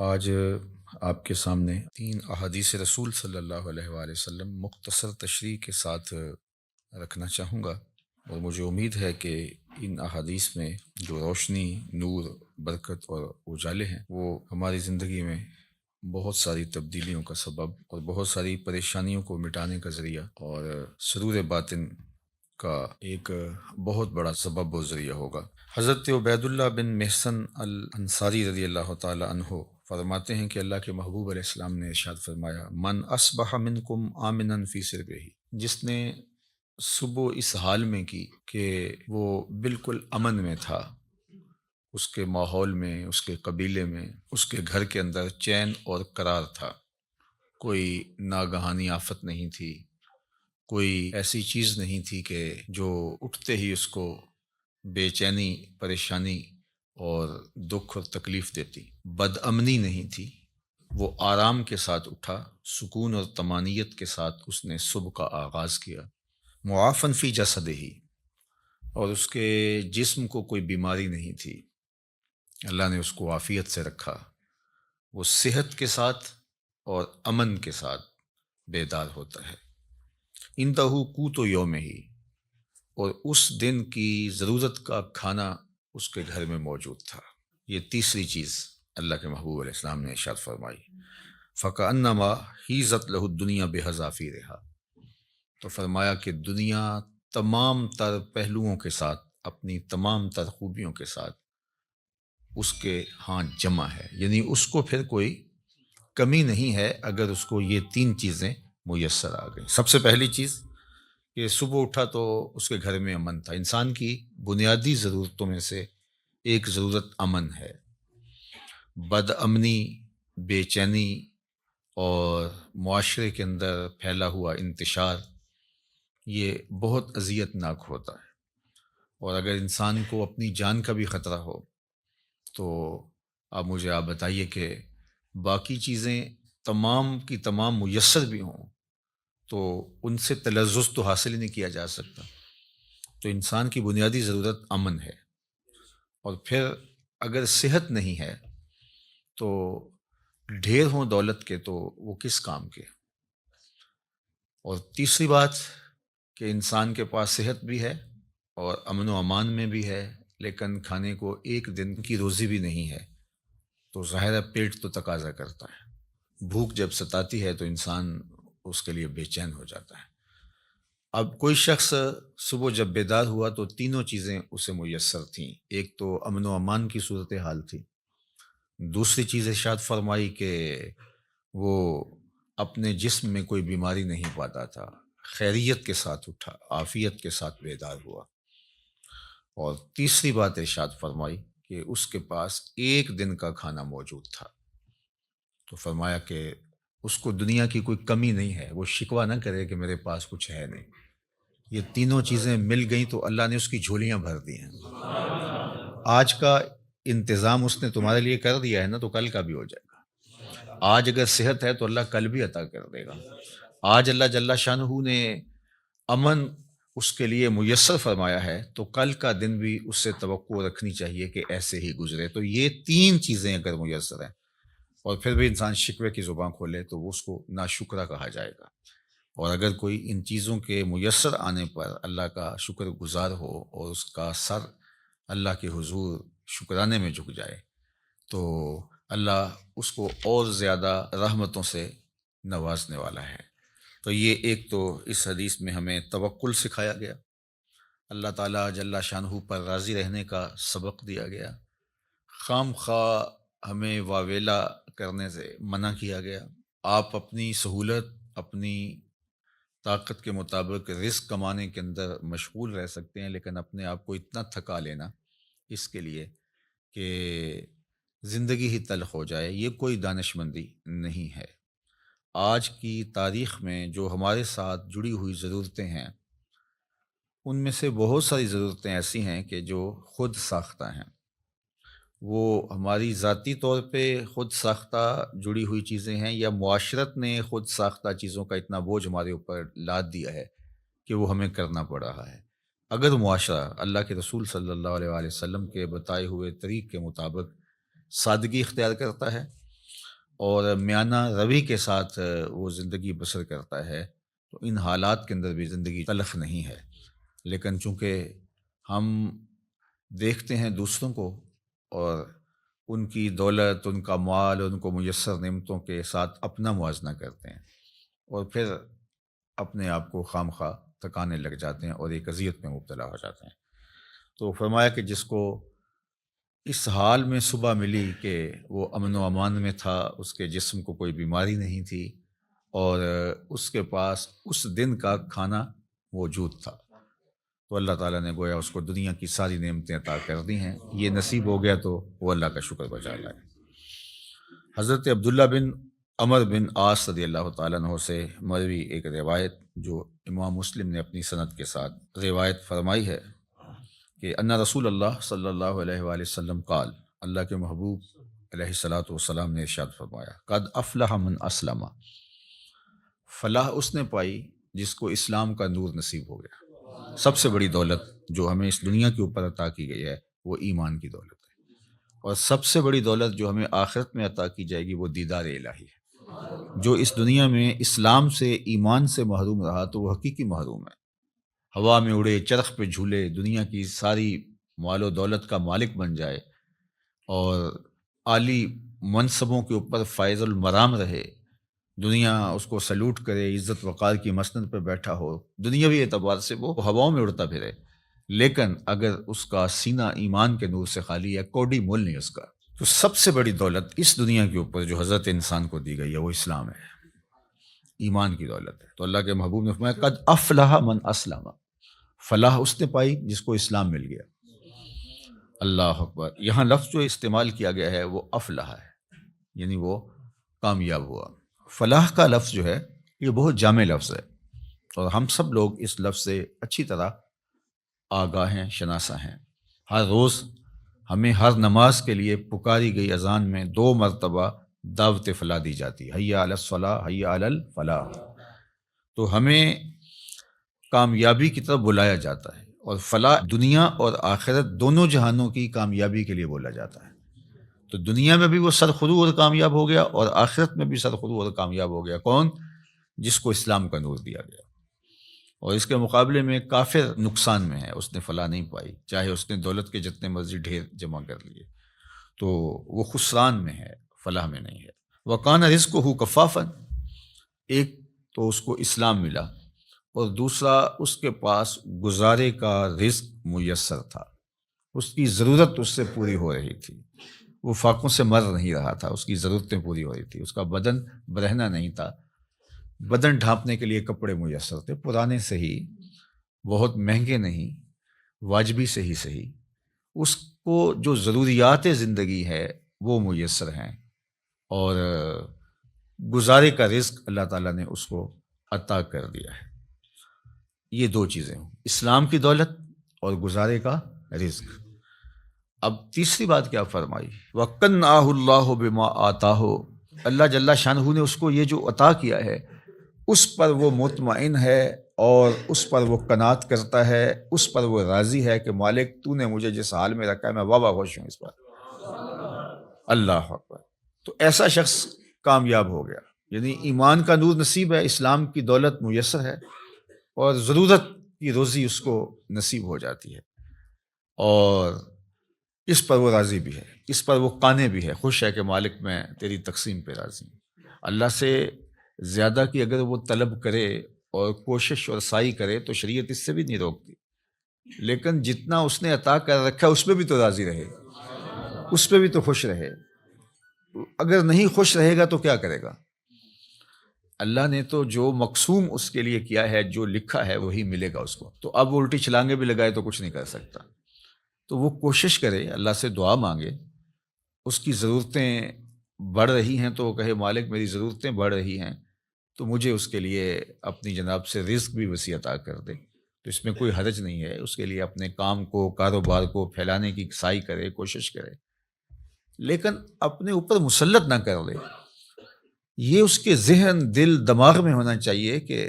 آج آپ کے سامنے 3 احادیث رسول صلی اللہ علیہ وآلہ وسلم مختصر تشریح کے ساتھ رکھنا چاہوں گا، اور مجھے امید ہے کہ ان احادیث میں جو روشنی، نور، برکت اور اجالے ہیں وہ ہماری زندگی میں بہت ساری تبدیلیوں کا سبب اور بہت ساری پریشانیوں کو مٹانے کا ذریعہ اور سرور باطن کا ایک بہت بڑا سبب و ذریعہ ہوگا۔ حضرت عبید اللہ بن محسن الانصاری رضی اللہ تعالی عنہ فرماتے ہیں کہ اللہ کے محبوب علیہ السلام نے ارشاد فرمایا، من اصبح منکم آمنا فی سربہ، جس نے صبح اس حال میں کی کہ وہ بالکل امن میں تھا، اس کے ماحول میں، اس کے قبیلے میں، اس کے گھر کے اندر چین اور قرار تھا، کوئی ناگہانی آفت نہیں تھی، کوئی ایسی چیز نہیں تھی کہ جو اٹھتے ہی اس کو بے چینی، پریشانی اور دکھ اور تکلیف دیتی، بد امنی نہیں تھی۔ وہ آرام کے ساتھ اٹھا، سکون اور طمانینت کے ساتھ اس نے صبح کا آغاز کیا، معافن فی جسدہ، اور اس کے جسم کو کوئی بیماری نہیں تھی، اللہ نے اس کو عافیت سے رکھا، وہ صحت کے ساتھ اور امن کے ساتھ بیدار ہوتا ہے۔ انتہو قوت یوم ہی، اور اس دن کی ضرورت کا کھانا اس کے گھر میں موجود تھا۔ یہ تیسری چیز اللہ کے محبوب علیہ السلام نے ارشاد فرمائی، فَكَأَنَّمَا حِیزَتْ لَهُ الدُّنْیَا بِحَذَافِیرِہَا، تو فرمایا کہ دنیا تمام تر پہلوؤں کے ساتھ، اپنی تمام تر خوبیوں کے ساتھ اس کے ہاں جمع ہے، یعنی اس کو پھر کوئی کمی نہیں ہے اگر اس کو یہ 3 چیزیں میسر آ گئیں۔ سب سے پہلی چیز کہ صبح اٹھا تو اس کے گھر میں امن تھا۔ انسان کی بنیادی ضرورتوں میں سے ایک ضرورت امن ہے۔ بد امنی، بے چینی اور معاشرے کے اندر پھیلا ہوا انتشار، یہ بہت اذیت ناک ہوتا ہے، اور اگر انسان کو اپنی جان کا بھی خطرہ ہو تو آپ مجھے بتائیے کہ باقی چیزیں تمام کی تمام میسر بھی ہوں تو ان سے تلذذ تو حاصل ہی نہیں کیا جا سکتا۔ تو انسان کی بنیادی ضرورت امن ہے، اور پھر اگر صحت نہیں ہے تو ڈھیر ہوں دولت کے تو وہ کس کام کے۔ اور تیسری بات کہ انسان کے پاس صحت بھی ہے اور امن و امان میں بھی ہے، لیکن کھانے کو ایک دن کی روزی بھی نہیں ہے، تو ظاہر ہے پیٹ تو تقاضا کرتا ہے۔ بھوک جب ستاتی ہے تو انسان اس کے لیے بے چین ہو جاتا ہے۔ اب کوئی شخص صبح جب بیدار ہوا تو تینوں چیزیں اسے میسر تھیں۔ ایک تو امن و امان کی صورتحال تھی، دوسری چیز ارشاد فرمائی کہ وہ اپنے جسم میں کوئی بیماری نہیں پاتا تھا، خیریت کے ساتھ اٹھا، عافیت کے ساتھ بیدار ہوا، اور تیسری بات ارشاد فرمائی کہ اس کے پاس ایک دن کا کھانا موجود تھا۔ تو فرمایا کہ اس کو دنیا کی کوئی کمی نہیں ہے، وہ شکوہ نہ کرے کہ میرے پاس کچھ ہے نہیں۔ یہ تینوں چیزیں مل گئیں تو اللہ نے اس کی جھولیاں بھر دی ہیں۔ آج کا انتظام اس نے تمہارے لیے کر دیا ہے نا، تو کل کا بھی ہو جائے گا۔ آج اگر صحت ہے تو اللہ کل بھی عطا کر دے گا۔ آج اللہ جل شانہ نے امن اس کے لیے میسر فرمایا ہے تو کل کا دن بھی اس سے توقع رکھنی چاہیے کہ ایسے ہی گزرے۔ تو یہ 3 چیزیں اگر میسر ہیں اور پھر بھی انسان شکوے کی زبان کھولے تو اس کو ناشکرہ کہا جائے گا، اور اگر کوئی ان چیزوں کے میسر آنے پر اللہ کا شکر گزار ہو اور اس کا سر اللہ کے حضور شکرانے میں جھک جائے تو اللہ اس کو اور زیادہ رحمتوں سے نوازنے والا ہے۔ تو یہ ایک تو اس حدیث میں ہمیں توکل سکھایا گیا، اللہ تعالیٰ جل شانہ پر راضی رہنے کا سبق دیا گیا، خام خواہ ہمیں واویلا کرنے سے منع کیا گیا۔ آپ اپنی سہولت، اپنی طاقت کے مطابق رزق کمانے کے اندر مشغول رہ سکتے ہیں، لیکن اپنے آپ کو اتنا تھکا لینا اس کے لیے کہ زندگی ہی تلخ ہو جائے، یہ کوئی دانش مندی نہیں ہے۔ آج کی تاریخ میں جو ہمارے ساتھ جڑی ہوئی ضرورتیں ہیں ان میں سے بہت ساری ضرورتیں ایسی ہیں کہ جو خود ساختہ ہیں، وہ ہماری ذاتی طور پہ خود ساختہ جڑی ہوئی چیزیں ہیں، یا معاشرت نے خود ساختہ چیزوں کا اتنا بوجھ ہمارے اوپر لاد دیا ہے کہ وہ ہمیں کرنا پڑ رہا ہے۔ اگر معاشرہ اللہ کے رسول صلی اللہ علیہ وآلہ وسلم کے بتائے ہوئے طریق کے مطابق سادگی اختیار کرتا ہے اور میانہ روی کے ساتھ وہ زندگی بسر کرتا ہے تو ان حالات کے اندر بھی زندگی تلخ نہیں ہے۔ لیکن چونکہ ہم دیکھتے ہیں دوسروں کو اور ان کی دولت، ان کا مال، ان کو میسر نعمتوں کے ساتھ اپنا موازنہ کرتے ہیں اور پھر اپنے آپ کو خام خواہ تھکانے لگ جاتے ہیں اور ایک اذیت میں مبتلا ہو جاتے ہیں۔ تو فرمایا کہ جس کو اس حال میں صبح ملی کہ وہ امن و امان میں تھا، اس کے جسم کو کوئی بیماری نہیں تھی اور اس کے پاس اس دن کا کھانا موجود تھا، تو اللہ تعالیٰ نے گویا اس کو دنیا کی ساری نعمتیں عطا کر دی ہیں۔ یہ نصیب ہو گیا تو وہ اللہ کا شکر بجا لائے۔ حضرت عبداللہ بن عمر بن عاص رضی اللہ تعالیٰ عنہ سے مروی ایک روایت جو امام مسلم نے اپنی سند کے ساتھ روایت فرمائی ہے کہ ان رسول اللہ صلی اللہ علیہ وآلہ وسلم قال، اللہ کے محبوب علیہ الصلاۃ والسلام نے ارشاد فرمایا، قد افلح من اسلم، فلاح اس نے پائی جس کو اسلام کا نور نصیب ہو گیا۔ سب سے بڑی دولت جو ہمیں اس دنیا کے اوپر عطا کی گئی ہے وہ ایمان کی دولت ہے، اور سب سے بڑی دولت جو ہمیں آخرت میں عطا کی جائے گی وہ دیدار الہی ہے۔ جو اس دنیا میں اسلام سے، ایمان سے محروم رہا تو وہ حقیقی محروم ہے۔ ہوا میں اڑے، چرخ پہ جھولے، دنیا کی ساری مال و دولت کا مالک بن جائے اور عالی منصبوں کے اوپر فائز المرام رہے، دنیا اس کو سلوٹ کرے، عزت وقار کی مسند پہ بیٹھا ہو، دنیاوی اعتبار سے وہ ہواؤں میں اڑتا پھرے، لیکن اگر اس کا سینہ ایمان کے نور سے خالی ہے، کوڑی مول نہیں اس کا، تو سب سے بڑی دولت اس دنیا کے اوپر جو حضرت انسان کو دی گئی ہے وہ اسلام ہے، ایمان کی دولت ہے۔ تو اللہ کے محبوب نے فرمایا قد افلح من اسلم، فلاح اس نے پائی جس کو اسلام مل گیا۔ اللہ اکبر۔ یہاں لفظ جو استعمال کیا گیا ہے وہ افلح ہے، یعنی وہ کامیاب ہوا۔ فلاح کا لفظ جو ہے یہ بہت جامع لفظ ہے اور ہم سب لوگ اس لفظ سے اچھی طرح آگاہ ہیں، شناسا ہیں۔ ہر روز ہمیں ہر نماز کے لیے پکاری گئی اذان میں 2 مرتبہ دعوت فلاح دی جاتی ہے، حی علی الصلاۃ، حی علی الفلاح۔ تو ہمیں کامیابی کی طرف بلایا جاتا ہے، اور فلاح دنیا اور آخرت دونوں جہانوں کی کامیابی کے لیے بولا جاتا ہے۔ تو دنیا میں بھی وہ سرخرو اور کامیاب ہو گیا اور آخرت میں بھی سرخرو اور کامیاب ہو گیا۔ کون؟ جس کو اسلام کا نور دیا گیا۔ اور اس کے مقابلے میں کافر نقصان میں ہے، اس نے فلاح نہیں پائی، چاہے اس نے دولت کے جتنے مرضی ڈھیر جمع کر لیے، تو وہ خسران میں ہے، فلاح میں نہیں ہے۔ وَقَانَ رِزْقُهُ كَفَافًا، ایک تو اس کو اسلام ملا اور دوسرا اس کے پاس گزارے کا رزق میسر تھا، اس کی ضرورت اس سے پوری ہو رہی تھی، وہ فاقوں سے مر نہیں رہا تھا، اس کی ضرورتیں پوری ہو رہی تھی، اس کا بدن برہنہ نہیں تھا، بدن ڈھانپنے کے لیے کپڑے میسر تھے، پرانے سے ہی، بہت مہنگے نہیں، واجبی سے ہی صحیح، اس کو جو ضروریات زندگی ہے وہ میسر ہیں، اور گزارے کا رزق اللہ تعالیٰ نے اس کو عطا کر دیا ہے۔ یہ 2 چیزیں ہوں، اسلام کی دولت اور گزارے کا رزق۔ اب تیسری بات کیا فرمائی؟ وَقَنَّعَهُ اللَّهُ بِمَا آتَاهُ، اللہ جل شانہ نے اس کو یہ جو عطا کیا ہے اس پر وہ مطمئن ہے اور اس پر وہ قناعت کرتا ہے، اس پر وہ راضی ہے کہ مالک تو نے مجھے جس حال میں رکھا ہے میں واہ خوش ہوں اس پر۔ اللہ اکبر۔ تو ایسا شخص کامیاب ہو گیا، یعنی ایمان کا نور نصیب ہے، اسلام کی دولت میسر ہے اور ضرورت کی روزی اس کو نصیب ہو جاتی ہے، اور اس پر وہ راضی بھی ہے، اس پر وہ قانع بھی ہے، خوش ہے کہ مالک میں تیری تقسیم پہ راضی ہوں۔ اللہ سے زیادہ کی اگر وہ طلب کرے اور کوشش اور سعی کرے تو شریعت اس سے بھی نہیں روکتی، لیکن جتنا اس نے عطا کر رکھا ہے اس پہ بھی تو راضی رہے، اس پہ بھی تو خوش رہے۔ اگر نہیں خوش رہے گا تو کیا کرے گا؟ اللہ نے تو جو مقسوم اس کے لیے کیا ہے، جو لکھا ہے وہی ملے گا اس کو، تو اب الٹی چھلانگیں بھی لگائے تو کچھ نہیں کر سکتا۔ تو وہ کوشش کرے، اللہ سے دعا مانگے، اس کی ضرورتیں بڑھ رہی ہیں تو وہ کہے مالک میری ضرورتیں بڑھ رہی ہیں تو مجھے اس کے لیے اپنی جناب سے رزق بھی وسیع عطا کر دے، تو اس میں کوئی حرج نہیں ہے، اس کے لیے اپنے کام کو، کاروبار کو پھیلانے کی سعی کرے، کوشش کرے، لیکن اپنے اوپر مسلط نہ کر لے۔ یہ اس کے ذہن، دل، دماغ میں ہونا چاہیے کہ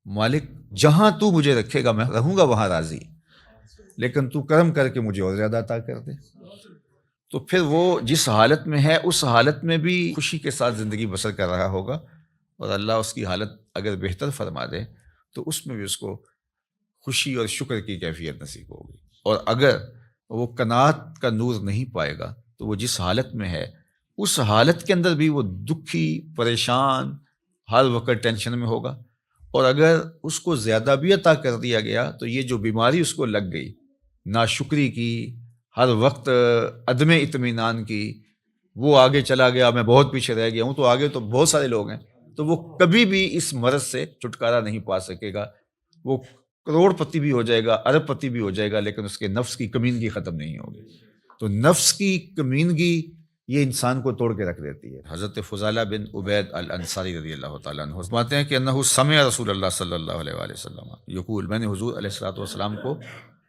مالک جہاں تو مجھے رکھے گا میں رہوں گا وہاں راضی، لیکن تو کرم کر کے مجھے اور زیادہ عطا کر دے۔ تو پھر وہ جس حالت میں ہے اس حالت میں بھی خوشی کے ساتھ زندگی بسر کر رہا ہوگا، اور اللہ اس کی حالت اگر بہتر فرما دے تو اس میں بھی اس کو خوشی اور شکر کی کیفیت نصیب ہوگی۔ اور اگر وہ قناعت کا نور نہیں پائے گا تو وہ جس حالت میں ہے اس حالت کے اندر بھی وہ دکھی، پریشان، ہر وقت ٹینشن میں ہوگا۔ اور اگر اس کو زیادہ بھی عطا کر دیا گیا تو یہ جو بیماری اس کو لگ گئی، ناشکری کی، ہر وقت عدم اطمینان کی، وہ آگے چلا گیا، میں بہت پیچھے رہ گیا ہوں، تو آگے تو بہت سارے لوگ ہیں، تو وہ کبھی بھی اس مرض سے چھٹکارا نہیں پا سکے گا۔ وہ کروڑ پتی بھی ہو جائے گا، ارب پتی بھی ہو جائے گا، لیکن اس کے نفس کی کمینگی ختم نہیں ہوگی۔ تو نفس کی کمینگی یہ انسان کو توڑ کے رکھ دیتی ہے۔ حضرت فضالہ بن عبید الانصاری رضی اللہ تعالیٰ عنہ فرماتے ہیں کہ انہ سمع رسول اللہ صلی اللہ علیہ وآلہ وسلم یقول، میں نے حضور علیہ الصلوۃ والسلام کو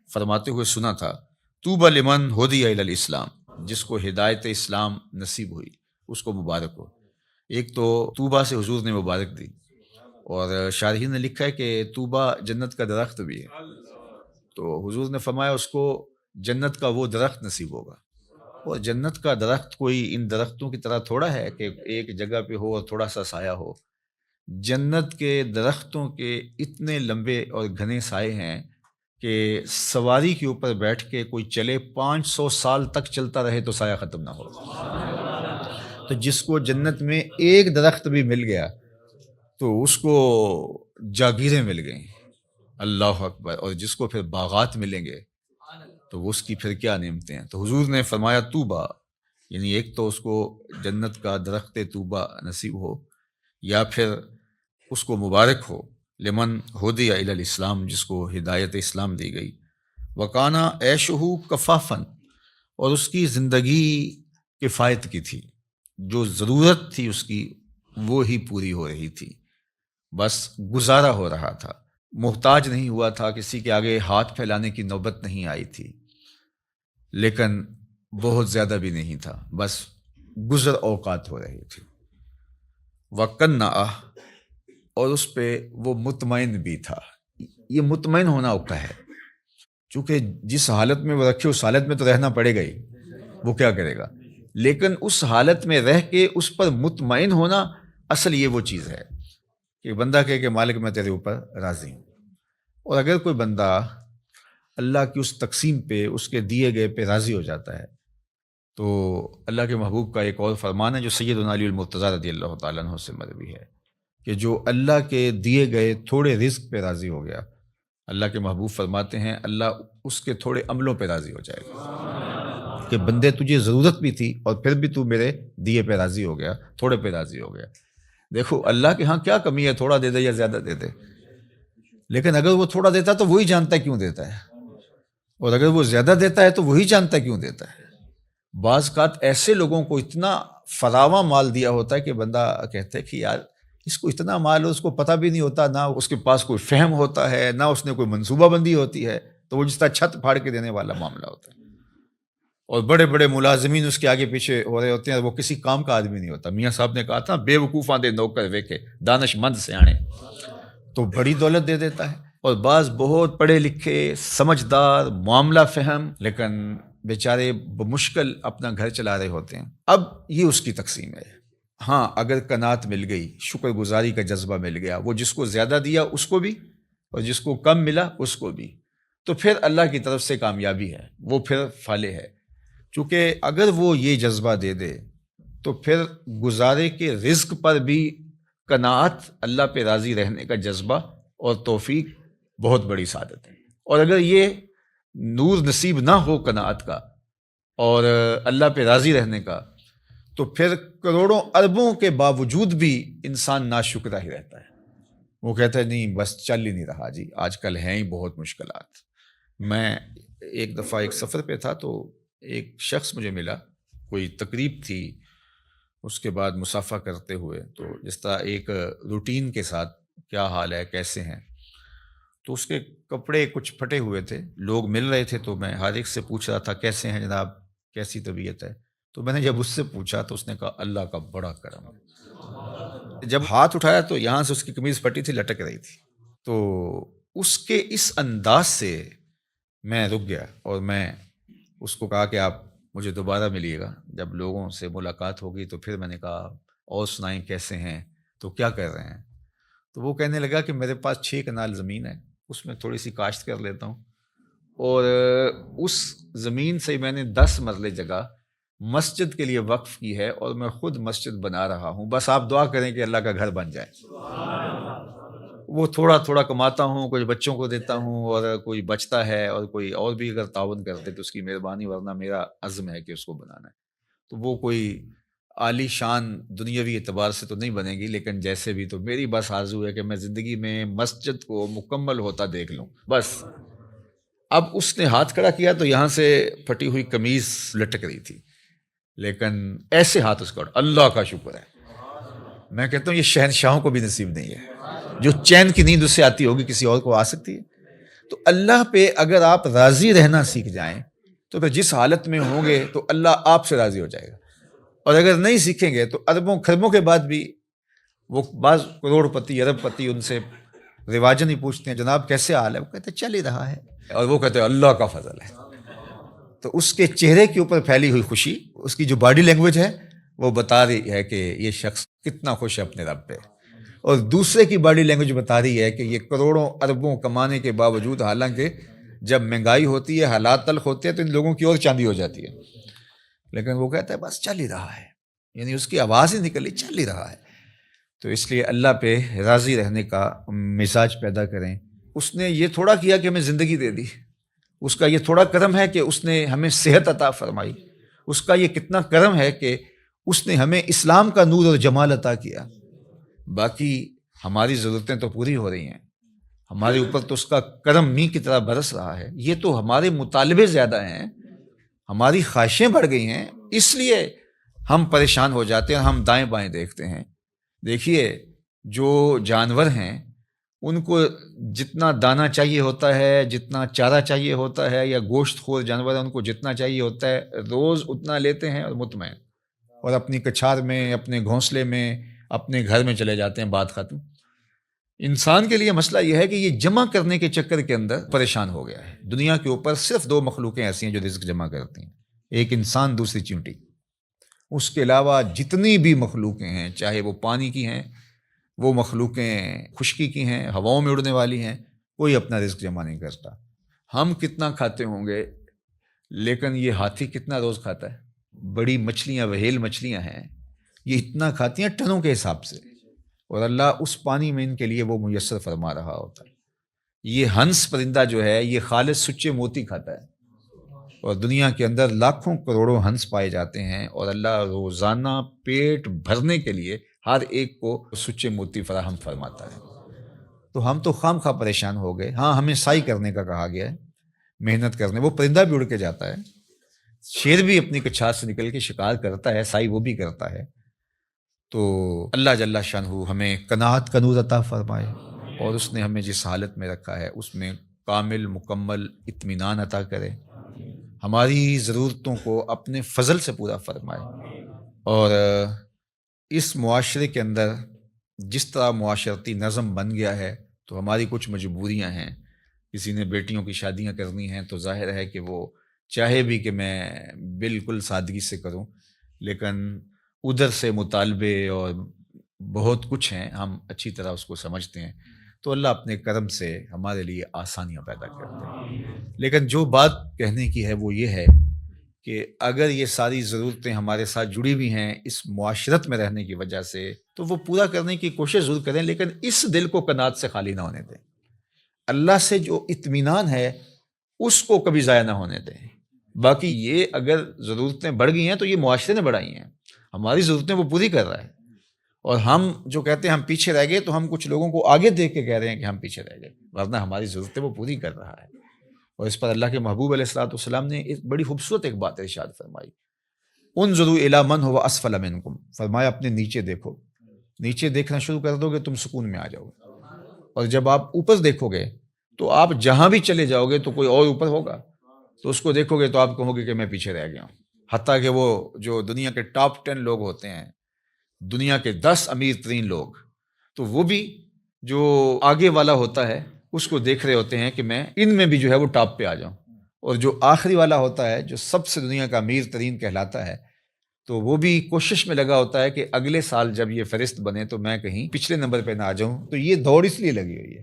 فرماتے ہوئے سنا تھا، طوبی لمن ہدی الی الاسلام، جس کو ہدایت اسلام نصیب ہوئی اس کو مبارک ہو۔ ایک تو طوبہ سے حضور نے مبارک دی، اور شارحین نے لکھا ہے کہ طوبہ جنت کا درخت بھی ہے، تو حضور نے فرمایا اس کو جنت کا وہ درخت نصیب ہوگا۔ اور جنت کا درخت کوئی ان درختوں کی طرح تھوڑا ہے کہ ایک جگہ پہ ہو اور تھوڑا سا سایہ ہو۔ جنت کے درختوں کے اتنے لمبے اور گھنے سائے ہیں کہ سواری کے اوپر بیٹھ کے کوئی چلے 500 سال تک چلتا رہے تو سایہ ختم نہ ہو۔ تو جس کو جنت میں ایک درخت بھی مل گیا تو اس کو جاگیریں مل گئیں، اللہ اکبر، اور جس کو پھر باغات ملیں گے تو اس کی پھر کیا نعمتیں ہیں۔ تو حضور نے فرمایا طوبہ، یعنی ایک تو اس کو جنت کا درخت طوبہ نصیب ہو، یا پھر اس کو مبارک ہو، لمن ہدی الی الاسلام، جس کو ہدایت اسلام دی گئی، وکانا عیشہ کفافن، اور اس کی زندگی کفایت کی تھی، جو ضرورت تھی اس کی وہ ہی پوری ہو رہی تھی، بس گزارا ہو رہا تھا، محتاج نہیں ہوا تھا، کسی کے آگے ہاتھ پھیلانے کی نوبت نہیں آئی تھی، لیکن بہت زیادہ بھی نہیں تھا، بس گزر اوقات ہو رہی تھی۔ وَقَنَّعَ، اور اس پہ وہ مطمئن بھی تھا۔ یہ مطمئن ہونا اوقع ہے، چونکہ جس حالت میں وہ رکھے اس حالت میں تو رہنا پڑے گا ہی، وہ کیا کرے گا، لیکن اس حالت میں رہ کے اس پر مطمئن ہونا، اصل یہ وہ چیز ہے کہ بندہ کہے کہ مالک میں تیرے اوپر راضی ہوں۔ اور اگر کوئی بندہ اللہ کی اس تقسیم پہ، اس کے دیے گئے پہ راضی ہو جاتا ہے، تو اللہ کے محبوب کا ایک اور فرمان ہے جو سیدنا علی المرتضیٰ رضی اللہ تعالیٰ عنہ سے مروی ہے، کہ جو اللہ کے دیے گئے تھوڑے رزق پہ راضی ہو گیا، اللہ کے محبوب فرماتے ہیں اللہ اس کے تھوڑے عملوں پہ راضی ہو جائے گا، کہ بندے تجھے ضرورت بھی تھی اور پھر بھی تو میرے دیے پہ راضی ہو گیا، تھوڑے پہ راضی ہو گیا۔ دیکھو اللہ کے ہاں کیا کمی ہے، تھوڑا دے دے یا زیادہ دے دے، لیکن اگر وہ تھوڑا دیتا تو وہی جانتا ہے کیوں دیتا ہے، اور اگر وہ زیادہ دیتا ہے تو وہی جانتا ہے کیوں دیتا ہے۔ بعض اوقات ایسے لوگوں کو اتنا فراواں مال دیا ہوتا ہے کہ بندہ کہتا ہے کہ یار اس کو اتنا مال ہو، اس کو پتہ بھی نہیں ہوتا، نہ اس کے پاس کوئی فہم ہوتا ہے، نہ اس نے کوئی منصوبہ بندی ہوتی ہے، تو وہ جس طرح چھت پھاڑ کے دینے والا معاملہ ہوتا ہے۔ اور بڑے بڑے ملازمین اس کے آگے پیچھے ہو رہے ہوتے ہیں، وہ کسی کام کا آدمی نہیں ہوتا۔ میاں صاحب نے کہا تھا بے وقوفاں دے نوکر ویکھے، دانش مند سیانے، تو بڑی دولت دے دیتا ہے۔ اور بعض بہت پڑھے لکھے، سمجھدار، معاملہ فہم، لیکن بیچارے بمشکل اپنا گھر چلا رہے ہوتے ہیں۔ اب یہ اس کی تقسیم ہے۔ ہاں اگر قناعت مل گئی، شکر گزاری کا جذبہ مل گیا، وہ جس کو زیادہ دیا اس کو بھی اور جس کو کم ملا اس کو بھی، تو پھر اللہ کی طرف سے کامیابی ہے، وہ پھر فالح ہے۔ چونکہ اگر وہ یہ جذبہ دے دے تو پھر گزارے کے رزق پر بھی قناعت، اللہ پہ راضی رہنے کا جذبہ اور توفیق بہت بڑی سعادت ہے۔ اور اگر یہ نور نصیب نہ ہو قناعت کا اور اللہ پہ راضی رہنے کا، تو پھر کروڑوں اربوں کے باوجود بھی انسان ناشکرہ ہی رہتا ہے۔ وہ کہتا ہے نہیں بس چل ہی نہیں رہا جی، آج کل ہیں ہی بہت مشکلات۔ میں ایک دفعہ ایک سفر پہ تھا تو ایک شخص مجھے ملا، کوئی تقریب تھی، اس کے بعد مصافحہ کرتے ہوئے، تو جس طرح ایک روٹین کے ساتھ کیا حال ہے، کیسے ہیں، تو اس کے کپڑے کچھ پھٹے ہوئے تھے، لوگ مل رہے تھے، تو میں ہر ایک سے پوچھ رہا تھا کیسے ہیں جناب، کیسی طبیعت ہے۔ تو میں نے جب اس سے پوچھا تو اس نے کہا اللہ کا بڑا کرم ہے۔ جب ہاتھ اٹھایا تو یہاں سے اس کی قمیض پھٹی تھی، لٹک رہی تھی۔ تو اس کے اس انداز سے میں رک گیا اور میں اس کو کہا کہ آپ مجھے دوبارہ ملیے گا، جب لوگوں سے ملاقات ہوگی تو پھر میں نے کہا اور سنائیں کیسے ہیں، تو کیا کر رہے ہیں؟ تو وہ کہنے لگا کہ میرے پاس 6 کنال زمین ہے، اس میں تھوڑی سی کاشت کر لیتا ہوں، اور اس زمین سے میں نے 10 مرلے جگہ مسجد کے لیے وقف کی ہے، اور میں خود مسجد بنا رہا ہوں، بس آپ دعا کریں کہ اللہ کا گھر بن جائے۔ وہ تھوڑا تھوڑا کماتا ہوں، کچھ بچوں کو دیتا ہوں، اور کوئی بچتا ہے، اور کوئی اور بھی اگر تعاون کرتے تو اس کی مہربانی، ورنہ میرا عزم ہے کہ اس کو بنانا ہے۔ تو وہ کوئی عالی شان دنیاوی اعتبار سے تو نہیں بنے گی، لیکن جیسے بھی، تو میری بس آرزو ہے کہ میں زندگی میں مسجد کو مکمل ہوتا دیکھ لوں بس۔ اب اس نے ہاتھ کھڑا کیا تو یہاں سے پھٹی ہوئی قمیض لٹک رہی تھی، لیکن ایسے ہاتھ اس کا، اللہ کا شکر ہے۔ میں کہتا ہوں یہ شہنشاہوں کو بھی نصیب نہیں ہے، جو چین کی نیند اس سے آتی ہوگی کسی اور کو آ سکتی ہے۔ تو اللہ پہ اگر آپ راضی رہنا سیکھ جائیں تو پھر جس حالت میں ہوں گے تو اللہ آپ سے راضی ہو جائے گا، اور اگر نہیں سیکھیں گے تو اربوں خربوں کے بعد بھی وہ بعض کروڑ پتی ارب پتی ان سے رواجن ہی پوچھتے ہیں جناب کیسے حال ہے، وہ کہتے ہیں چل ہی رہا ہے، اور وہ کہتے ہیں اللہ کا فضل ہے۔ تو اس کے چہرے کے اوپر پھیلی ہوئی خوشی، اس کی جو باڈی لینگویج ہے وہ بتا رہی ہے کہ یہ شخص کتنا خوش ہے اپنے رب پہ، اور دوسرے کی باڈی لینگویج بتا رہی ہے کہ یہ کروڑوں اربوں کمانے کے باوجود، حالانکہ جب مہنگائی ہوتی ہے، حالات تلخ ہوتے ہیں، تو ان لوگوں کی اور چاندی ہو جاتی ہے، لیکن وہ کہتا ہے بس چل ہی رہا ہے، یعنی اس کی آواز ہی نکلی چل ہی رہا ہے۔ تو اس لیے اللہ پہ راضی رہنے کا مزاج پیدا کریں۔ اس نے یہ تھوڑا کیا کہ ہمیں زندگی دے دی، اس کا یہ تھوڑا کرم ہے کہ اس نے ہمیں صحت عطا فرمائی، اس کا یہ کتنا کرم ہے کہ اس نے ہمیں اسلام کا نور اور جمال عطا کیا۔ باقی ہماری ضرورتیں تو پوری ہو رہی ہیں، ہمارے اوپر تو اس کا کرم می کی طرح برس رہا ہے، یہ تو ہمارے مطالبے زیادہ ہیں، ہماری خواہشیں بڑھ گئی ہیں، اس لیے ہم پریشان ہو جاتے ہیں، ہم دائیں بائیں دیکھتے ہیں۔ دیکھیے جو جانور ہیں ان کو جتنا دانہ چاہیے ہوتا ہے، جتنا چارہ چاہیے ہوتا ہے، یا گوشت خور جانور ہیں ان کو جتنا چاہیے ہوتا ہے، روز اتنا لیتے ہیں اور مطمئن، اور اپنی کچھار میں، اپنے گھونسلے میں، اپنے گھر میں چلے جاتے ہیں، بات ختم۔ انسان کے لیے مسئلہ یہ ہے کہ یہ جمع کرنے کے چکر کے اندر پریشان ہو گیا ہے۔ دنیا کے اوپر صرف 2 مخلوقیں ایسی ہیں جو رزق جمع کرتی ہیں، ایک انسان، دوسری چیونٹی۔ اس کے علاوہ جتنی بھی مخلوقیں ہیں، چاہے وہ پانی کی ہیں، وہ مخلوقیں خشکی کی ہیں، ہواؤں میں اڑنے والی ہیں، کوئی اپنا رزق جمع نہیں کرتا۔ ہم کتنا کھاتے ہوں گے، لیکن یہ ہاتھی کتنا روز کھاتا ہے؟ بڑی مچھلیاں، وہیل مچھلیاں ہیں، یہ اتنا کھاتی ہیں ٹنوں کے حساب سے، اور اللہ اس پانی میں ان کے لیے وہ میسر فرما رہا ہوتا ہے۔ یہ ہنس پرندہ جو ہے یہ خالص سچے موتی کھاتا ہے، اور دنیا کے اندر لاکھوں کروڑوں ہنس پائے جاتے ہیں، اور اللہ روزانہ پیٹ بھرنے کے لیے ہر ایک کو سچے موتی فراہم فرماتا ہے۔ تو ہم تو خام خواہ پریشان ہو گئے۔ ہاں ہمیں سائی کرنے کا کہا گیا ہے، محنت کرنے، وہ پرندہ بھی اڑ کے جاتا ہے، شیر بھی اپنی کچھار سے نکل کے شکار کرتا ہے، سائی وہ بھی کرتا ہے۔ تو اللہ جل شانہ ہمیں قناعت کا نور عطا فرمائے، اور اس نے ہمیں جس حالت میں رکھا ہے اس میں کامل مکمل اطمینان عطا کرے، ہماری ضرورتوں کو اپنے فضل سے پورا فرمائے، اور اس معاشرے کے اندر جس طرح معاشرتی نظم بن گیا ہے تو ہماری کچھ مجبوریاں ہیں۔ کسی نے بیٹیوں کی شادیاں کرنی ہیں تو ظاہر ہے کہ وہ چاہے بھی کہ میں بالکل سادگی سے کروں، لیکن ادھر سے مطالبے اور بہت کچھ ہیں، ہم اچھی طرح اس کو سمجھتے ہیں، تو اللہ اپنے کرم سے ہمارے لیے آسانیاں پیدا کرتے ہیں۔ لیکن جو بات کہنے کی ہے وہ یہ ہے کہ اگر یہ ساری ضرورتیں ہمارے ساتھ جڑی ہوئی ہیں اس معاشرت میں رہنے کی وجہ سے، تو وہ پورا کرنے کی کوشش ضرور کریں، لیکن اس دل کو قناعت سے خالی نہ ہونے دیں۔ اللہ سے جو اطمینان ہے اس کو کبھی ضائع نہ ہونے دیں۔ باقی یہ اگر ضرورتیں بڑھ گئی ہیں تو یہ معاشرے نے بڑھائی ہیں، ہماری ضرورتیں وہ پوری کر رہا ہے، اور ہم جو کہتے ہیں ہم پیچھے رہ گئے، تو ہم کچھ لوگوں کو آگے دیکھ کے کہہ رہے ہیں کہ ہم پیچھے رہ گئے، ورنہ ہماری ضرورتیں وہ پوری کر رہا ہے۔ اور اس پر اللہ کے محبوب علیہ الصلوۃ والسلام نے ایک بڑی خوبصورت ایک بات ارشاد فرمائی، انظروا الی من هو اسفل منکم، فرمایا اپنے نیچے دیکھو، نیچے دیکھنا شروع کر دو گے تم سکون میں آ جاؤ گے، اور جب آپ اوپر دیکھو گے تو آپ جہاں بھی چلے جاؤ گے تو کوئی اور اوپر ہوگا، تو اس کو دیکھو گے تو آپ کہو گے کہ میں پیچھے رہ گیا ہوں۔ حتیٰ کہ وہ جو دنیا کے ٹاپ 10 لوگ ہوتے ہیں، دنیا کے 10 امیر ترین لوگ، تو وہ بھی جو آگے والا ہوتا ہے اس کو دیکھ رہے ہوتے ہیں کہ میں ان میں بھی جو ہے وہ ٹاپ پہ آ جاؤں، اور جو آخری والا ہوتا ہے جو سب سے دنیا کا امیر ترین کہلاتا ہے، تو وہ بھی کوشش میں لگا ہوتا ہے کہ اگلے سال جب یہ فہرست بنے تو میں کہیں پچھلے نمبر پہ نہ آ جاؤں. تو یہ دوڑ اس لیے لگی ہوئی ہے،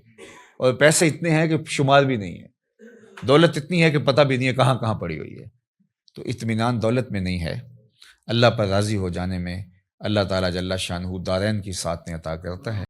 اور پیسے اتنے ہیں کہ شمار بھی نہیں ہے، دولت اتنی ہے کہ پتہ بھی نہیں ہے کہاں کہاں پڑی ہوئی ہے. تو اطمینان دولت میں نہیں ہے، اللہ پر راضی ہو جانے میں اللہ تعالیٰ جل شانہ دارین کی ساتھ عطا کرتا ہے.